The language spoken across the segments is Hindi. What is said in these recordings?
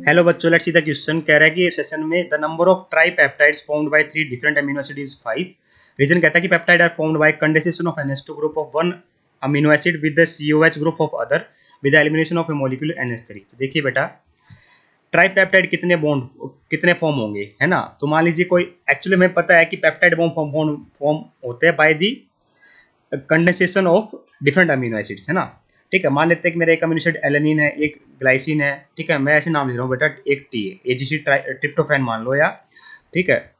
हेलो बच्चों, लेट्स सी द क्वेश्चन। कह रहा है कि सेशन में the number of tripeptides formed by 3 different amino acid is 5। Reason कहता है कि peptide are formed by condensation of NH2 group of one amino acid with the COH group of other with the elimination of a molecule NH3। तो देखिए बेटा, ट्राइपेप्टाइड कितने बॉन्ड कितने फॉर्म होंगे, है ना। तो मान लीजिए कोई एक्चुअली हमें पता है कि पेप्टाइड बॉन्ड फॉर्म होते हैं by the condensation of different amino acids, है ना। ठीक है, मान लेते हैं कि मेरा एक अमीनो एसिड एलेनिन है, एक ग्लाइसिन है। ठीक है, मैं ऐसे नाम ले रहा हूँ बेटा, एक टी है, AGC ट्रिप्टोफैन मान लो, या ठीक है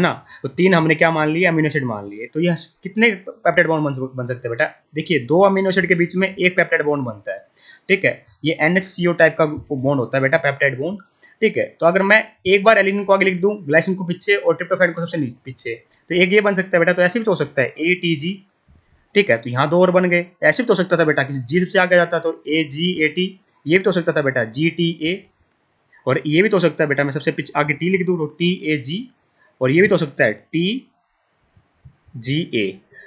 ना। तो 3 हमने क्या मान लिए, अमीनो एसिड मान लिए। तो यह कितने पेप्टाइड बॉन्ड बन सकते हैं बेटा। देखिए, 2 अमीनो एसिड के बीच में एक पेप्टाइड बॉन्ड बनता है। ठीक है, ये NHCO टाइप का बॉन्ड होता है बेटा, पेप्टाइड बॉन्ड। ठीक है, तो अगर मैं एक बार एलिनिन को आगे लिख दूं, ग्लाइसिन को पीछे और ट्रिप्टोफैन को सबसे पीछे, तो एक ये बन सकता है बेटा। तो ऐसे भी तो हो सकता है ATG। ठीक है, तो यहाँ 2 और बन गए। ऐसे भी तो हो सकता था बेटा कि जी सबसे आगे जाता तो AGAT। ये भी तो हो सकता था बेटा GTA। और ये भी तो हो सकता है बेटा, मैं सबसे पीछे आगे T लिख दूँ तो TAG। और ये भी तो हो सकता है TGA।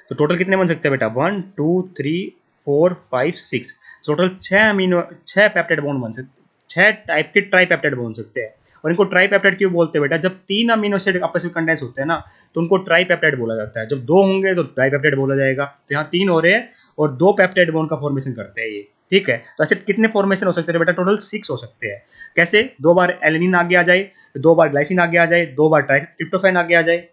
तो टोटल कितने बन सकते हैं बेटा, 1 2 3 4 5 6। टोटल 6 पेप्टाइड बॉन्ड बन सकते, 6 टाइप के ट्राइपेप्टाइड बन सकते हैं। और इनको ट्राइपेप्टाइड क्यों बोलते हैं बेटा, जब 3 अमीनो एसिड आपस में कंडेंस होते हैं ना, तो उनको ट्राइपेप्टाइड बोला जाता है। जब 2 होंगे तो डाइपेप्टाइड बोला जाएगा। तो यहाँ 3 हो रहे हैं और 2 पेप्टाइड बॉन्ड का फॉर्मेशन करते हैं ये। ठीक है, तो ऐसे कितने फॉर्मेशन हो सकते हैं बेटा, टोटल 6 हो सकते हैं। कैसे, 2 बार एलिनिन आगे आ जाए, 2 बार ग्लाइसिन आगे आ जाए, 2 बार ट्रिप्टोफैन आगे आ जाए।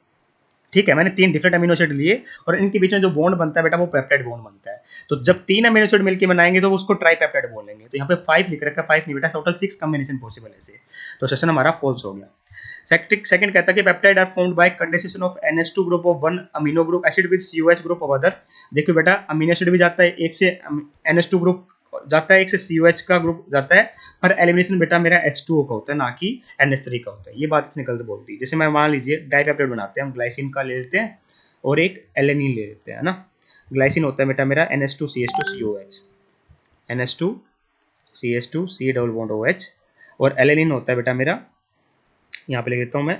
ठीक है, मैंने 3 डिफरेंट अमीनो एसिड लिए और इनके बीच में जो बॉन्ड बनता है बेटा, वो पेप्टाइड बॉन्ड बनता है। तो जब 3 अमीनो एसिड मिलकर बनाएंगे तो उसको ट्राइपेप्टाइड बोलेंगे। तो यहाँ पे 5 लिख रखा है, 5 नहीं बेटा, टोटल 6 कॉम्बिनेशन पॉसिबल है इसे। तो सेशन हमारा फॉल्स हो गया। सेकंड कहता है कि peptide are formed by condensation of NH2 group of one amino group acid with COH group of other. देखिए बेटा, अमीनो एसिड भी जाता है, एक से NH2 ग्रुप जाता है, एक से COH का ग्रुप जाता है, पर एलिमिनेशन बेटा मेरा H2O का होता है, ना कि NH3 का होता है। ये बात इसने गलत बोल दी। जैसे मैं मान लीजिए डाइपेप्टाइड बनाते हैं, हम ग्लाइसिन का ले लेते हैं और एक एलेनिन ले लेते हैं, है ना। ग्लाइसिन होता है बेटा मेरा NH2CH2COH, NH2CH2 C double bond OH। और एलेनिन होता है बेटा मेरा, यहाँ पे लिख देता हूँ मैं,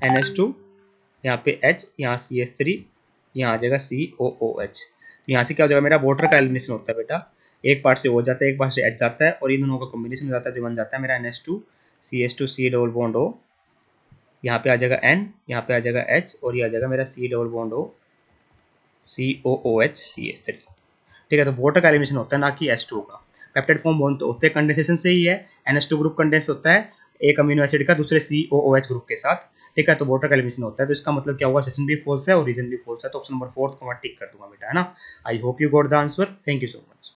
NH2, यहाँ पे H, यहाँ CH3, यहाँ आ जाएगा COOH। तो यहाँ से क्या हो जाएगा, मेरा वाटर का एलिमिनेशन होता है बेटा। एक पार्ट से O जाता है, एक पार्ट से H जाता है, और इन दोनों का कॉम्बिनेशन हो जाता है तो बन जाता है मेरा NH2CH2 C double bond O। यहाँ पे आ जाएगा N, यहाँ पे आ जाएगा H, और ये आ जाएगा मेरा C double bond O COOH CH3। ठीक है, तो वाटर का एलिमिनेशन होता है, ना कि H2O का। पेप्टाइड फॉर्म बॉन्ड होते हैं कंडेंसेशन से ही है। NH2 ग्रुप कंडेंस होता है एक अमीनो एसिड का दूसरे COOH ग्रुप के साथ। ठीक है, तो वाटर का एलिमिनेशन होता है। तो इसका मतलब क्या हुआ, सेशन भी फॉल्स है और रीजन भी फॉल्स है। तो ऑप्शन नंबर 4 को मैं टिक कर दूंगा बेटा, है ना। I hope you got the answer. Thank you so much.